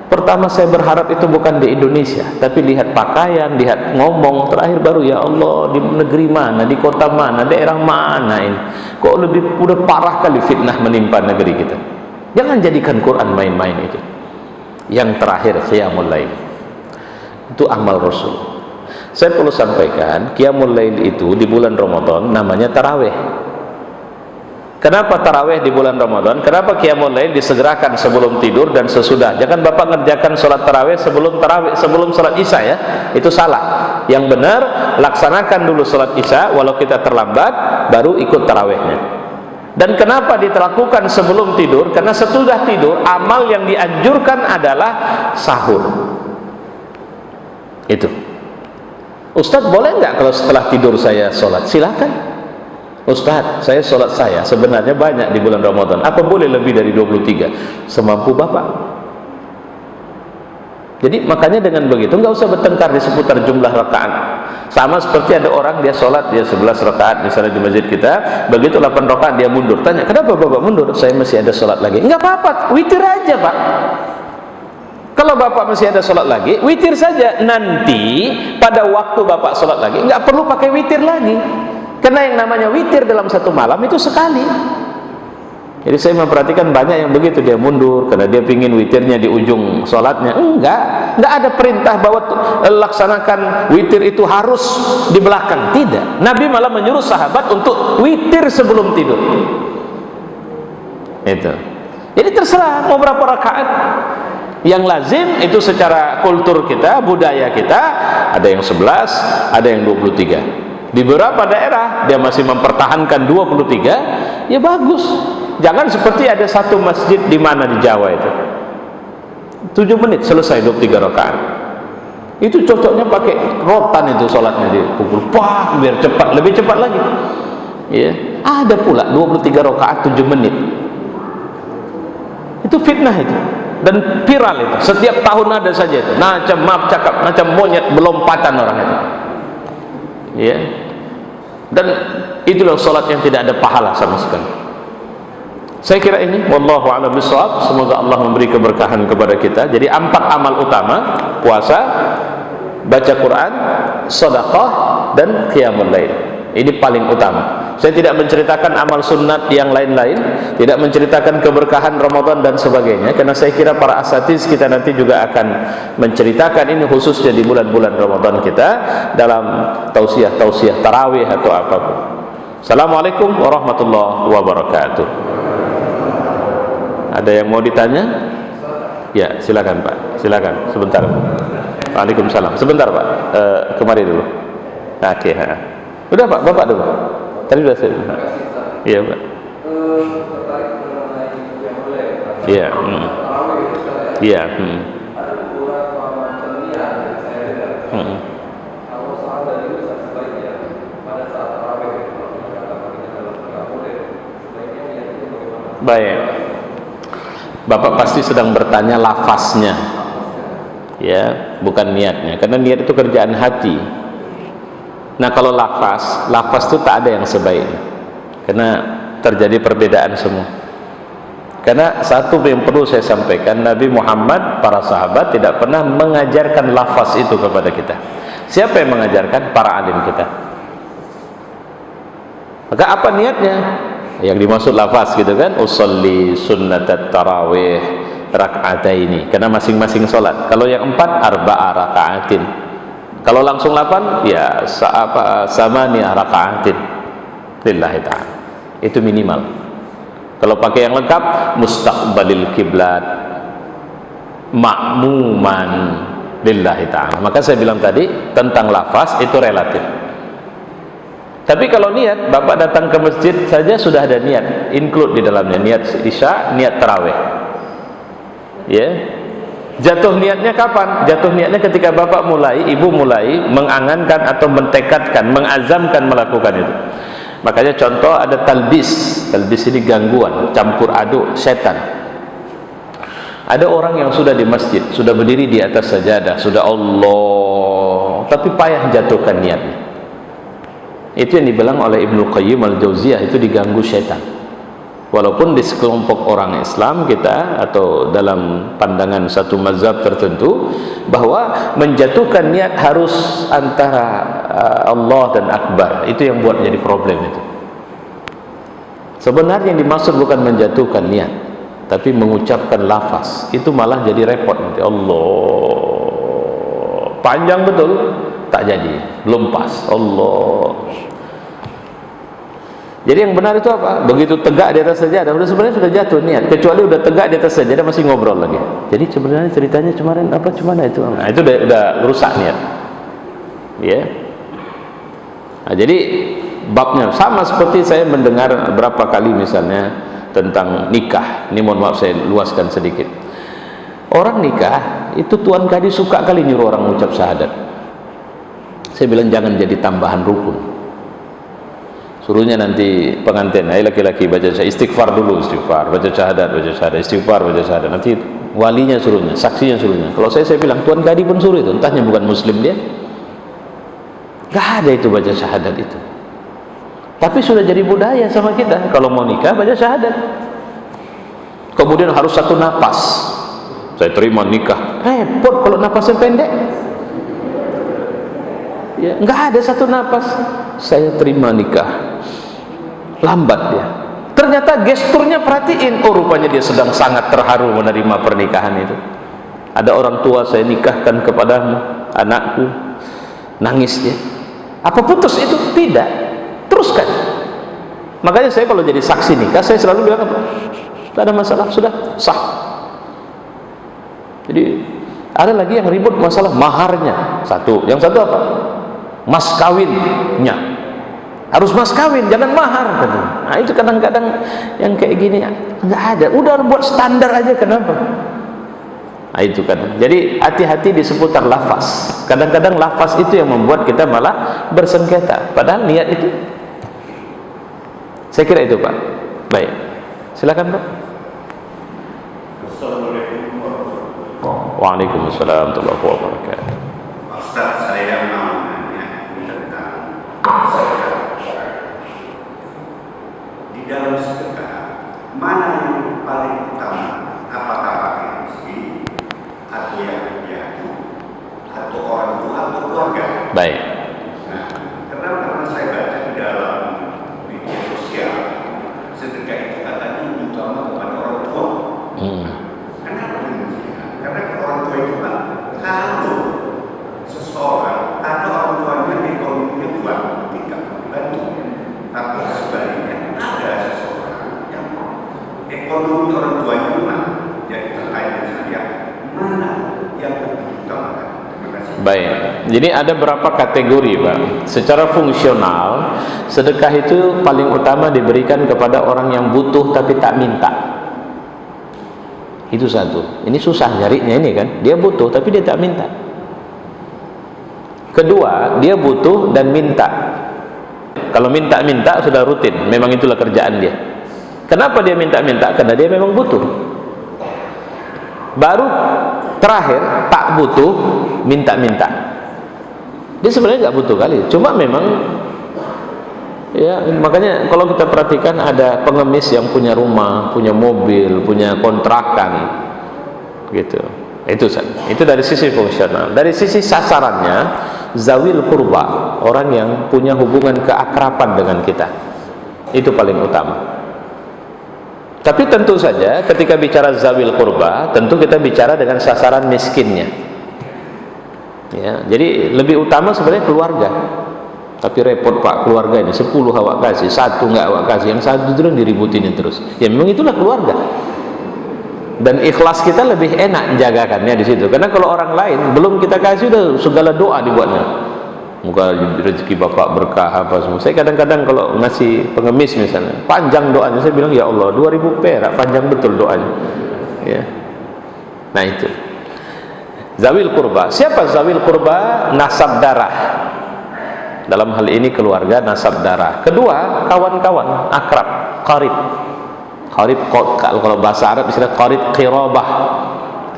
[SPEAKER 1] Pertama saya berharap itu bukan di Indonesia, tapi lihat pakaian, lihat ngomong, terakhir baru ya Allah, di negeri mana, di kota mana, daerah mana ini, kok udah parah kali fitnah menimpa negeri kita. Jangan jadikan Quran main-main itu. Yang terakhir, qiyamul lail. Itu amal Rasul. Saya perlu sampaikan, qiyamul lail itu di bulan Ramadan namanya tarawih. Kenapa tarawih di bulan Ramadan? Kenapa qiyamul lail disegerakan sebelum tidur dan sesudah? Jangan Bapak ngerjakan sholat tarawih sebelum sholat isya ya. Itu salah. Yang benar, laksanakan dulu sholat isya walau kita terlambat, baru ikut tarawihnya. Dan kenapa dilakukan sebelum tidur? Karena sesudah tidur, amal yang dianjurkan adalah sahur. Itu. Ustadz, boleh nggak kalau setelah tidur saya sholat? Silakan. Ustadz, saya sholat saya sebenarnya banyak di bulan Ramadan. Apa boleh lebih dari 23? Semampu Bapak. Jadi makanya dengan begitu nggak usah bertengkar di seputar jumlah rakaat. Sama seperti ada orang dia sholat, dia 11 rakaat misalnya di masjid kita, begitu 8 rakaat dia mundur. Tanya, kenapa Bapak mundur? Saya masih ada sholat lagi. Nggak apa-apa, witir aja Pak. Kalau Bapak masih ada sholat lagi, witir saja. Nanti pada waktu Bapak sholat lagi, nggak perlu pakai witir lagi. Karena yang namanya witir dalam satu malam itu sekali. Jadi saya memperhatikan banyak yang begitu, dia mundur karena dia pingin witirnya di ujung sholatnya. Enggak ada perintah bahwa laksanakan witir itu harus di belakang. Tidak. Nabi malah menyuruh sahabat untuk witir sebelum tidur. Itu. Jadi terserah mau berapa rakaat. Yang lazim itu secara kultur kita, budaya kita, ada yang 11, ada yang 23. Di beberapa daerah dia masih mempertahankan 23, ya bagus. Jangan seperti ada satu masjid di mana di Jawa itu 7 menit selesai 23 rakaat. Itu cocoknya pakai rotan itu sholatnya, dipukul pak biar cepat, lebih cepat lagi. Ya, ada pula 23 rakaat 7 menit. Itu fitnah itu. Dan viral itu. Setiap tahun ada saja itu. Macam monyet belompatan orang itu. Ya, dan itulah salat yang tidak ada pahala sama sekali. Saya kira ini wallahu a'lam bishawab. Semoga Allah memberi keberkahan kepada kita. Jadi 4 amal utama: puasa, baca Quran, sedekah, dan qiyamul lail. Ini paling utama. Saya tidak menceritakan amal sunnat yang lain-lain, tidak menceritakan keberkahan Ramadan dan sebagainya, karena saya kira para asatiz kita nanti juga akan menceritakan ini khususnya di bulan-bulan Ramadan kita dalam tausiah tarawih atau apapun. Assalamualaikum warahmatullahi wabarakatuh. Ada yang mau ditanya? Ya, silakan Pak. Silakan sebentar. Waalaikumsalam. Sebentar Pak. Kemari dulu. Oke. Udah Pak, Bapak dulu. Tadi sudah saya. Iya Pak. Iya. Iya. Baik. Bapak pasti sedang bertanya lafaznya, ya, bukan niatnya. Karena niat itu kerjaan hati. Nah kalau lafaz itu tak ada yang sebaik, karena terjadi perbedaan semua. Karena satu yang perlu saya sampaikan, Nabi Muhammad, para sahabat tidak pernah mengajarkan lafaz itu kepada kita. Siapa yang mengajarkan? Para alim kita. Maka apa niatnya? Yang dimaksud lafaz gitu kan, usolli sunnatat tarawih rak'ataini, karena masing-masing sholat. Kalau yang 4 arba'a raka'atin, kalau langsung 8 ya samaniyah raka'atin lillahi ta'ala. Itu minimal. Kalau pakai yang lengkap, mustaqbalil kiblat ma'muman lillahi ta'ala. Maka saya bilang tadi tentang lafaz itu relatif. Tapi kalau niat, Bapak datang ke masjid saja sudah ada niat, include di dalamnya niat isya, niat tarawih. Ya. Jatuh niatnya kapan? Jatuh niatnya ketika Bapak mulai, Ibu mulai mengangankan atau mentekadkan, mengazamkan melakukan itu. Makanya contoh ada talbis. Talbis ini gangguan, campur aduk setan. Ada orang yang sudah di masjid, sudah berdiri di atas sajadah, sudah Allah, tapi payah jatuhkan niatnya. Itu yang dibilang oleh Ibnu Qayyim al-Jauziyah, itu diganggu syaitan. Walaupun di sekelompok orang Islam kita, atau dalam pandangan satu mazhab tertentu, bahwa menjatuhkan niat harus antara Allah dan Akbar. Itu yang buat jadi problem itu. Sebenarnya yang dimaksud bukan menjatuhkan niat, tapi mengucapkan lafaz. Itu malah jadi repot nanti. Allah panjang betul, tak jadi, belum pas. Allah. Jadi yang benar itu apa? Begitu tegak di atas sajadah, sebenarnya sudah jatuh niat. Kecuali udah tegak di atas sajadah masih ngobrol lagi. Jadi sebenarnya ceritanya kemarin apa, cumana itu? Nah, itu udah rusak niat. Ya. Nah, jadi babnya sama seperti saya mendengar berapa kali misalnya tentang nikah. Ini mohon maaf saya luaskan sedikit. Orang nikah itu Tuan Kadi suka kali nyuruh orang mengucap syahadat. Saya bilang jangan jadi tambahan rukun. Suruhnya nanti pengantin, laki-laki baca istighfar dulu, istighfar, baca syahadat, istighfar, baca syahadat. Nanti walinya suruhnya, saksinya suruhnya. Kalau saya bilang Tuan Kadi pun suruh itu, entahnya bukan muslim dia. Gak ada itu baca syahadat itu. Tapi sudah jadi budaya sama kita. Kalau mau nikah baca syahadat. Kemudian harus satu napas. Saya terima nikah. Repot kalau napasnya pendek. Ya, nggak ada satu napas. Saya terima nikah. Lambat dia. Ternyata gesturnya perhatiin. Oh, rupanya dia sedang sangat terharu menerima pernikahan itu. Ada orang tua saya nikahkan kepadamu, anakku. Nangis dia. Apa putus itu? Tidak. Teruskan. Makanya saya kalau jadi saksi nikah, saya selalu bilang apa? Tidak ada masalah, sudah sah. Jadi ada lagi yang ribut masalah maharnya. Satu. Yang satu apa? Mas kawinnya. Harus mas kawin, jangan mahar katanya. Nah, itu kadang-kadang yang kayak gini nggak ada. Udah buat standar aja, kenapa? Nah, itu kan. Jadi hati-hati di seputar lafaz. Kadang-kadang lafaz itu yang membuat kita malah bersengketa. Padahal niat itu. Saya kira itu Pak. Baik. Silakan Pak.
[SPEAKER 2] Assalamualaikum warahmatullahi wabarakatuh.
[SPEAKER 1] Waalaikumsalam warahmatullahi wabarakatuh.
[SPEAKER 2] Ustaz, saya mau nanya tentang sedekah. Di dalam sedekah, mana yang paling utama? Apakah pakai rezeki, atau yang piatu, atau orang tua, atau keluarga?
[SPEAKER 1] Baik.
[SPEAKER 2] Nah, karena saya baca di dalam media sosial, sedekah itu katanya utama kepada orang tua. Kenapa demikian? Karena orang tua itu kan, kalau seseorang ada orang tuanya ekonominya kuat, tidak membantu. Tapi sebaliknya ada seseorang yang ekonomi orang tuanya lemah. Jadi terkait dengan saya, mana yang lebih utama? Terima kasih.
[SPEAKER 1] Baik. Jadi ada berapa kategori, Pak? Secara fungsional, sedekah itu paling utama diberikan kepada orang yang butuh tapi tak minta. Itu satu. Ini susah nyarinya ini kan. Dia butuh tapi dia tak minta. Kedua, dia butuh dan minta. Kalau minta-minta sudah rutin, memang itulah kerjaan dia. Kenapa dia minta-minta? Karena dia memang butuh. Baru terakhir, tak butuh, minta-minta. Dia sebenarnya nggak butuh kali, cuma memang ya, makanya kalau kita perhatikan ada pengemis yang punya rumah, punya mobil, punya kontrakan gitu. Itu dari sisi fungsional. Dari sisi sasarannya, zawil kurba, orang yang punya hubungan keakraban dengan kita, itu paling utama. Tapi tentu saja ketika bicara zawil kurba, tentu kita bicara dengan sasaran miskinnya ya. Jadi lebih utama sebenarnya keluarga. Tapi repot Pak, keluarga ini 10 awak kasih, 1 nggak awak kasih, yang 1 terus diributin terus. Ya memang itulah keluarga. Dan ikhlas kita lebih enak menjagakannya di situ. Karena kalau orang lain belum kita kasih udah segala doa dibuatnya. Moga rezeki bapak berkah apa semua. Saya kadang-kadang kalau ngasih pengemis misalnya, panjang doanya, saya bilang ya Allah 2000 perak, panjang betul doanya. Ya. Nah itu. Zawil kurba. Siapa zawil kurba? Nasab darah. Dalam hal ini keluarga, nasab darah. Kedua, kawan-kawan, akrab, qarib. Qarib, kalau bahasa Arab istilah qarib qirabah.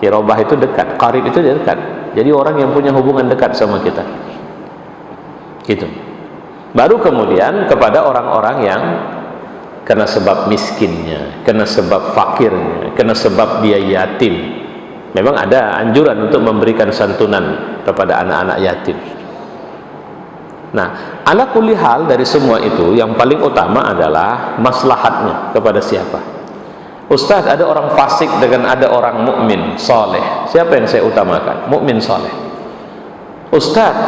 [SPEAKER 1] Qirabah itu dekat, qarib itu dekat. Jadi orang yang punya hubungan dekat sama kita. Gitu. Baru kemudian kepada orang-orang yang kena sebab miskinnya, kena sebab fakirnya, kena sebab dia yatim. Memang ada anjuran untuk memberikan santunan kepada anak-anak yatim. Nah, ala kulli hal dari semua itu yang paling utama adalah maslahatnya kepada siapa. Ustaz, ada orang fasik dengan ada orang mukmin saleh. Siapa yang saya utamakan? Mukmin saleh. Ustaz,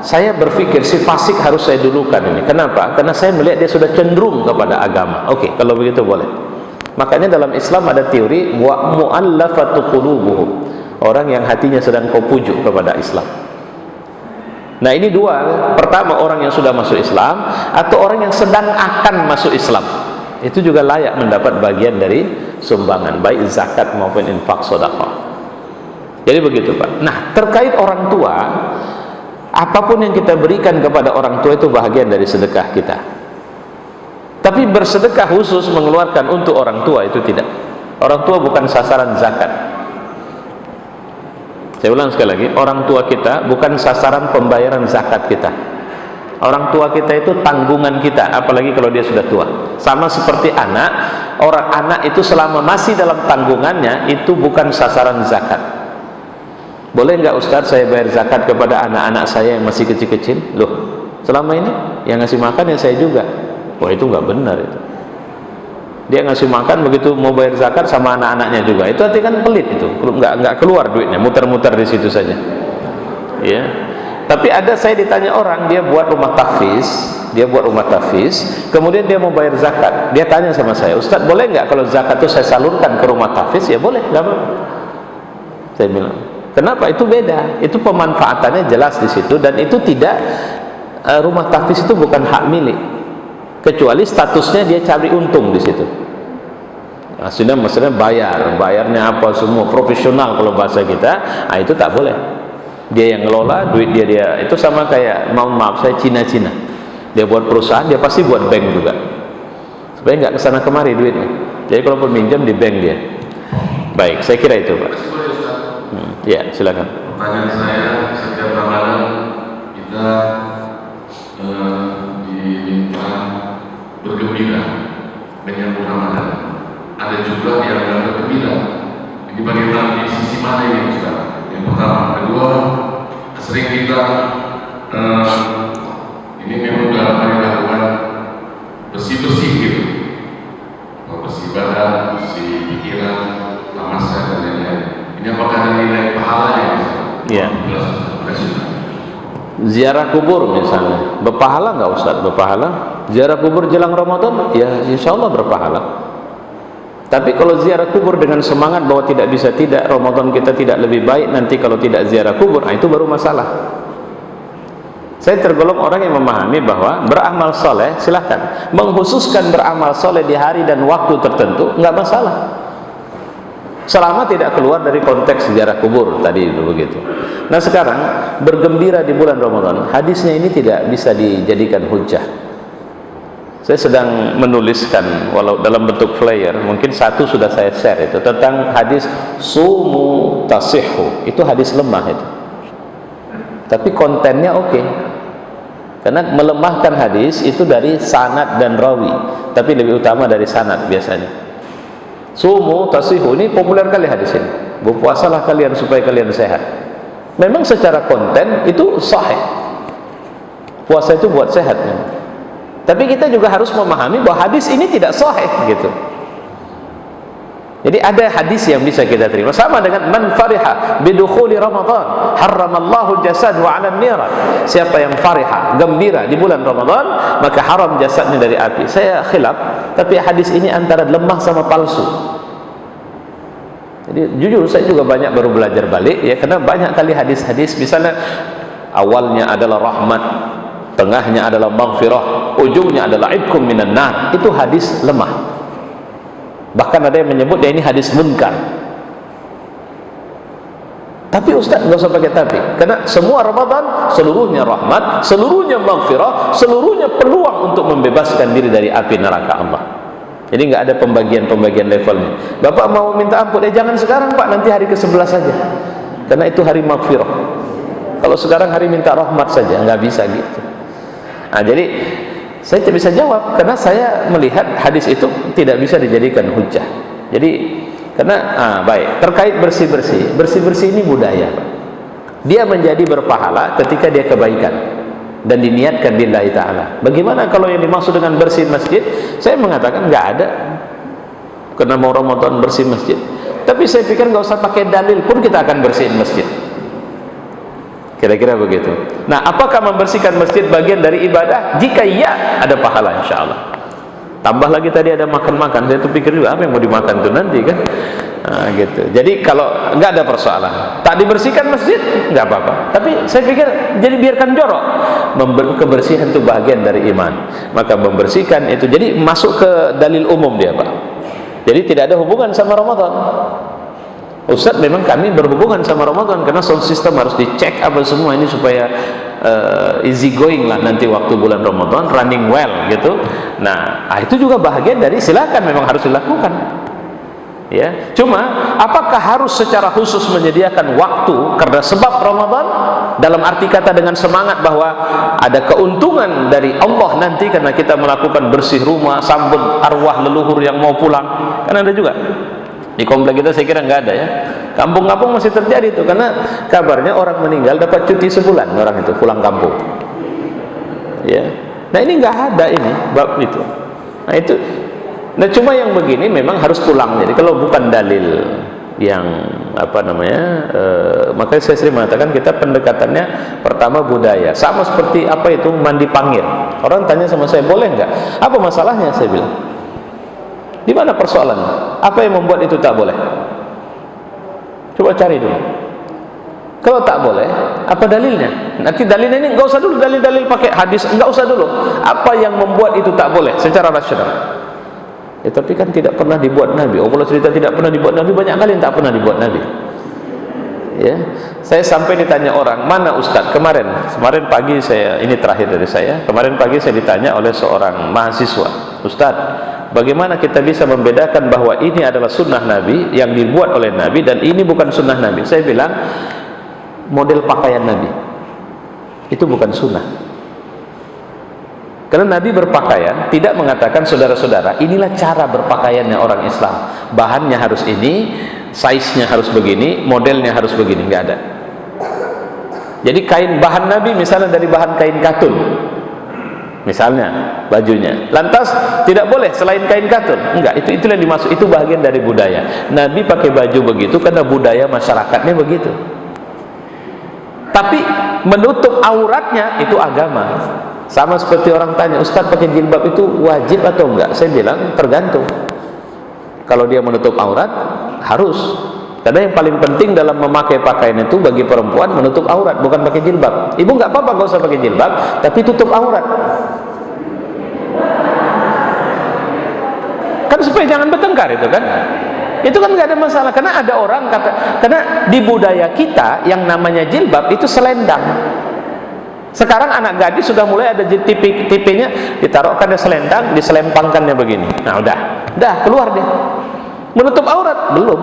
[SPEAKER 1] saya berpikir si fasik harus saya dulukan ini. Kenapa? Karena saya melihat dia sudah cenderung kepada agama. Oke, kalau begitu boleh. Makanya dalam Islam ada teori wa mu'allafatu qulubuhum. Orang yang hatinya sedang kau pujuk kepada Islam. Nah, ini dua. Pertama, orang yang sudah masuk Islam atau orang yang sedang akan masuk Islam. Itu juga layak mendapat bagian dari sumbangan, baik zakat maupun infak sedekah. Jadi begitu, Pak. Nah, terkait orang tua, apapun yang kita berikan kepada orang tua itu bahagian dari sedekah kita. Tapi bersedekah khusus mengeluarkan untuk orang tua itu tidak. Orang tua bukan sasaran zakat. Saya ulang sekali lagi, orang tua kita bukan sasaran pembayaran zakat kita. Orang tua kita itu tanggungan kita, apalagi kalau dia sudah tua. Sama seperti anak, orang anak itu selama masih dalam tanggungannya itu bukan sasaran zakat. Boleh nggak Ustaz saya bayar zakat kepada anak-anak saya yang masih kecil-kecil? Loh, selama ini yang ngasih makan ya saya juga. Wah, itu nggak benar itu. Dia ngasih makan, begitu mau bayar zakat sama anak-anaknya juga. Itu artinya kan pelit itu, nggak keluar duitnya, muter-muter di situ saja. Ya. Tapi ada, saya ditanya orang, dia buat rumah tahfiz, kemudian dia mau bayar zakat. Dia tanya sama saya, Ustaz boleh nggak kalau zakat itu saya salurkan ke rumah tahfiz? Ya boleh, nggak apa-apa. Saya bilang, kenapa? Itu beda, itu pemanfaatannya jelas di situ, dan itu tidak, rumah tahfiz itu bukan hak milik, kecuali statusnya dia cari untung di situ. Nah, sudah maksudnya bayarnya apa semua profesional kalau bahasa kita, nah itu tak boleh. Dia yang ngelola, duit dia itu sama kayak, maaf saya Cina-Cina. Dia buat perusahaan, dia pasti buat bank juga. Supaya nggak kesana kemari duitnya. Jadi kalau peminjam di bank dia. Baik, saya kira itu, Pak. Ya, silakan.
[SPEAKER 3] Pertanyaan saya, setiap Ramadan kita diminta bergembira menyambut Ramadan. Ada juga yang nggak bergembira. Ini bagaimana, di sisi mana ini, Ustaz? Yang pertama, kedua, sering kita ini memang dalam hal dilakukan bersih-bersih gitu, bersih badan, bersih pikiran, tamasya dan lain-lain. Ini apakah ada nilai pahalanya?
[SPEAKER 1] Iya. Ziarah kubur misalnya, berpahala nggak Ustaz? Berpahala. Ziarah kubur jelang Ramadan, ya insya Allah berpahala. Tapi kalau ziarah kubur dengan semangat bahwa tidak bisa tidak, Ramadan kita tidak lebih baik nanti kalau tidak ziarah kubur, nah itu baru masalah. Saya tergolong orang yang memahami bahwa beramal soleh silahkan, mengkhususkan beramal soleh di hari dan waktu tertentu nggak masalah, selama tidak keluar dari konteks ziarah kubur tadi itu begitu. Nah sekarang bergembira di bulan Ramadan, hadisnya ini tidak bisa dijadikan hujah. Saya sedang menuliskan, walau dalam bentuk flyer, mungkin satu sudah saya share itu, tentang hadis sumu tasihhu. Itu hadis lemah itu, tapi kontennya oke. Karena melemahkan hadis itu dari sanad dan rawi, tapi lebih utama dari sanad biasanya. Sumu tasihhu ini populer kali hadis ini. Berpuasalah kalian supaya kalian sehat. Memang secara konten itu sahih, puasa itu buat sehat memang. Tapi kita juga harus memahami bahwa hadis ini tidak sahih gitu. Jadi ada hadis yang bisa kita terima, sama dengan man fariha bidukhuli Ramadan harramallahu jasad wa 'alan niran. Siapa yang fariha, gembira di bulan Ramadan, maka haram jasadnya dari api. Saya khilaf, tapi hadis ini antara lemah sama palsu. Jadi jujur saya juga banyak baru belajar balik ya, karena banyak kali hadis-hadis misalnya awalnya adalah rahmat, tengahnya adalah maghfirah, ujungnya adalah idkum minan nar. Itu hadis lemah. Bahkan ada yang menyebut dia ini hadis munkar. Tapi Ustaz nggak usah pakai tapi, karena semua Ramadan seluruhnya rahmat, seluruhnya maghfirah, seluruhnya peluang untuk membebaskan diri dari api neraka Allah. Jadi nggak ada pembagian levelnya. Bapak mau minta ampun, jangan sekarang Pak, nanti hari ke-11 saja, karena itu hari maghfirah. Kalau sekarang hari minta rahmat saja, nggak bisa gitu. Nah, jadi saya tidak bisa jawab karena saya melihat hadis itu tidak bisa dijadikan hujjah. Jadi karena baik, terkait bersih-bersih ini budaya. Dia menjadi berpahala ketika dia kebaikan dan diniatkan lillahi ta'ala. Bagaimana kalau yang dimaksud dengan bersih masjid? Saya mengatakan nggak ada, karena mau Ramadan bersih masjid. Tapi saya pikir nggak usah pakai dalil pun kita akan bersihin masjid. Kira-kira begitu. Nah, apakah membersihkan masjid bagian dari ibadah? Jika iya, ada pahala insya Allah. Tambah lagi tadi ada makan-makan. Saya tuh pikir juga apa yang mau dimakan tuh nanti kan. Nah, gitu. Jadi kalau nggak ada persoalan, tak dibersihkan masjid nggak apa-apa. Tapi saya pikir jadi biarkan jorok. Kebersihan itu bagian dari iman. Maka membersihkan itu. Jadi masuk ke dalil umum dia, Pak. Jadi tidak ada hubungan sama Ramadan. Ustaz, memang kami berhubungan sama Ramadan karena sound system harus dicek apa semua ini supaya easy going lah nanti waktu bulan Ramadan, running well gitu. Nah, itu juga bahagian dari silakan, memang harus dilakukan. Ya, cuma apakah harus secara khusus menyediakan waktu karena sebab Ramadan, dalam arti kata dengan semangat bahwa ada keuntungan dari Allah nanti karena kita melakukan bersih rumah, sambut arwah leluhur yang mau pulang. Kan ada juga di komplek kita, saya kira nggak ada ya. Kampung-kampung masih terjadi itu karena kabarnya orang meninggal dapat cuti sebulan, orang itu pulang kampung. Ya, nah ini nggak ada ini bab itu. Nah itu. Nah cuma yang begini memang harus pulang. Jadi kalau bukan dalil yang apa namanya, makanya saya sering mengatakan kita pendekatannya pertama budaya. Sama seperti apa itu mandi pangil. Orang tanya sama saya, boleh nggak? Apa masalahnya? Saya bilang, di mana persoalannya? Apa yang membuat itu tak boleh? Coba cari dulu. Kalau tak boleh, apa dalilnya? Nanti dalilnya ini nggak usah dulu dalil-dalil pakai hadis, nggak usah dulu. Apa yang membuat itu tak boleh secara rasional? Ya, tapi kan tidak pernah dibuat Nabi. Oh, kalau cerita tidak pernah dibuat Nabi, banyak kali yang tak pernah dibuat Nabi. Ya, saya sampai ditanya orang, mana Ustadz? Kemarin pagi saya, ini terakhir dari saya. Kemarin pagi saya ditanya oleh seorang mahasiswa, Ustadz, bagaimana kita bisa membedakan bahwa ini adalah sunnah Nabi yang dibuat oleh Nabi dan ini bukan sunnah Nabi? Saya bilang, model pakaian Nabi itu bukan sunnah. Karena Nabi berpakaian tidak mengatakan, saudara-saudara, inilah cara berpakaiannya orang Islam, bahannya harus ini, size-nya harus begini, modelnya harus begini, nggak ada. Jadi bahan Nabi misalnya dari bahan kain katun, misalnya bajunya, lantas tidak boleh selain kain katun, enggak, itulah yang dimaksud, itu bagian dari budaya. Nabi pakai baju begitu karena budaya masyarakatnya begitu. Tapi menutup auratnya itu agama. Sama seperti orang tanya, Ustaz pakai jilbab itu wajib atau enggak? Saya bilang tergantung. Kalau dia menutup aurat, harus. Karena yang paling penting dalam memakai pakaian itu bagi perempuan menutup aurat, bukan pakai jilbab. Ibu nggak apa-apa nggak usah pakai jilbab, tapi tutup aurat. Kan supaya jangan bertengkar itu kan. Itu kan nggak ada masalah. Karena ada orang karena di budaya kita yang namanya jilbab itu selendang. Sekarang anak gadis sudah mulai ada tipe-tipenya, ditaruhkan selendang, diselempangkannya begini. Nah udah keluar dia. Menutup aurat belum.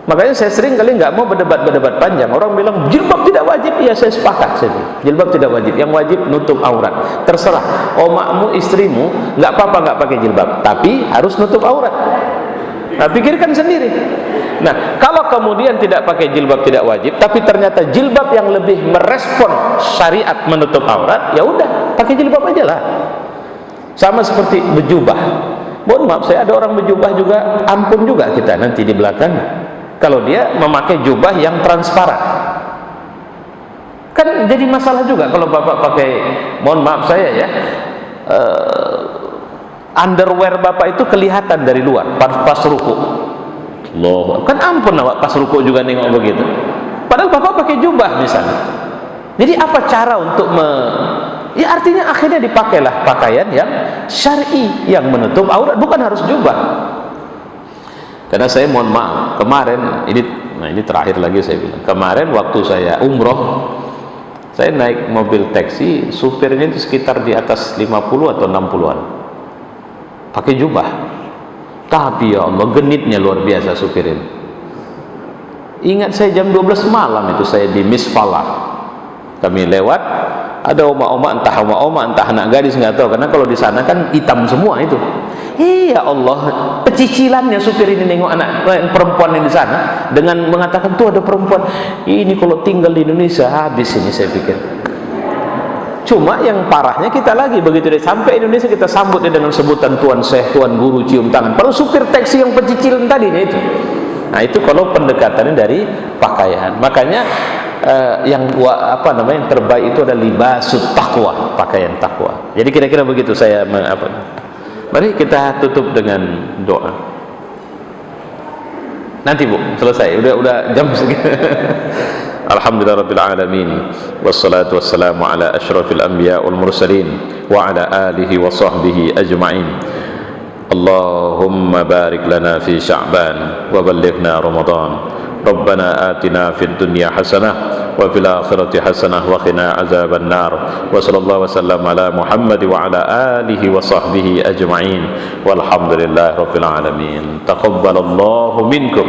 [SPEAKER 1] Makanya saya sering kali nggak mau berdebat panjang. Orang bilang jilbab tidak wajib, ya saya sepakat. Saya bilang, jilbab tidak wajib. Yang wajib nutup aurat. Terserah. Omakmu, istrimu nggak apa-apa nggak pakai jilbab, tapi harus nutup aurat. Nah pikirkan sendiri. Nah kalau kemudian tidak pakai jilbab tidak wajib, tapi ternyata jilbab yang lebih merespon syariat menutup aurat, ya udah pakai jilbab aja lah. Sama seperti berjubah. Mohon maaf, saya ada orang berjubah juga, ampun juga kita nanti di belakang. Kalau dia memakai jubah yang transparan, kan jadi masalah juga kalau bapak pakai, mohon maaf saya ya, underwear bapak itu kelihatan dari luar pas ruku. Loh, kan ampun awak pas ruku juga nengok begitu. Padahal bapak pakai jubah misalnya. Jadi apa cara untuk ya artinya akhirnya dipakailah pakaian yang syar'i yang menutup aurat, bukan harus jubah. Karena saya mohon maaf, kemarin ini terakhir lagi saya bilang. Kemarin waktu saya umroh, saya naik mobil taksi, supirnya itu sekitar di atas 50 atau 60-an. pakai jubah. Tapi ya Allah, genitnya luar biasa supir ini. Ingat saya jam 12 malam itu saya di Misfalah. Kami lewat, ada oma-oma, entah anak gadis, nggak tahu, karena kalau di sana kan hitam semua itu. Iya Allah, pecicilannya supir ini nengok anak perempuan yang di sana dengan mengatakan tuh ada perempuan. Ini kalau tinggal di Indonesia habis ini, saya pikir. Cuma yang parahnya kita lagi begitu deh, sampai Indonesia kita sambut dia dengan sebutan tuan syekh, tuan guru, cium tangan. Padahal supir taksi yang pecicilan tadinya itu. Nah itu kalau pendekatannya dari pakaian. Makanya yang terbaik itu adalah libasut taqwa, pakaian takwa. Jadi kira-kira begitu saya Mari kita tutup dengan doa. Nanti Bu, selesai. Udah jam segini. Alhamdulillahirabbil alamin. Wassalatu wassalamu ala asyrafil anbiya wal mursalin wa ala alihi wa sahbihi ajma'in. Allahumma barik lana fi Sya'ban wa ballighna Ramadan. Rabbana atina fid dunya hasanah wa fil akhirati hasanah wa qina azaban nar. Wa sallallahu wasallam ala Muhammad wa ala alihi wa sahbihi ajma'in. Walhamdulillahirabbil alamin. Taqabbalallahu minkum.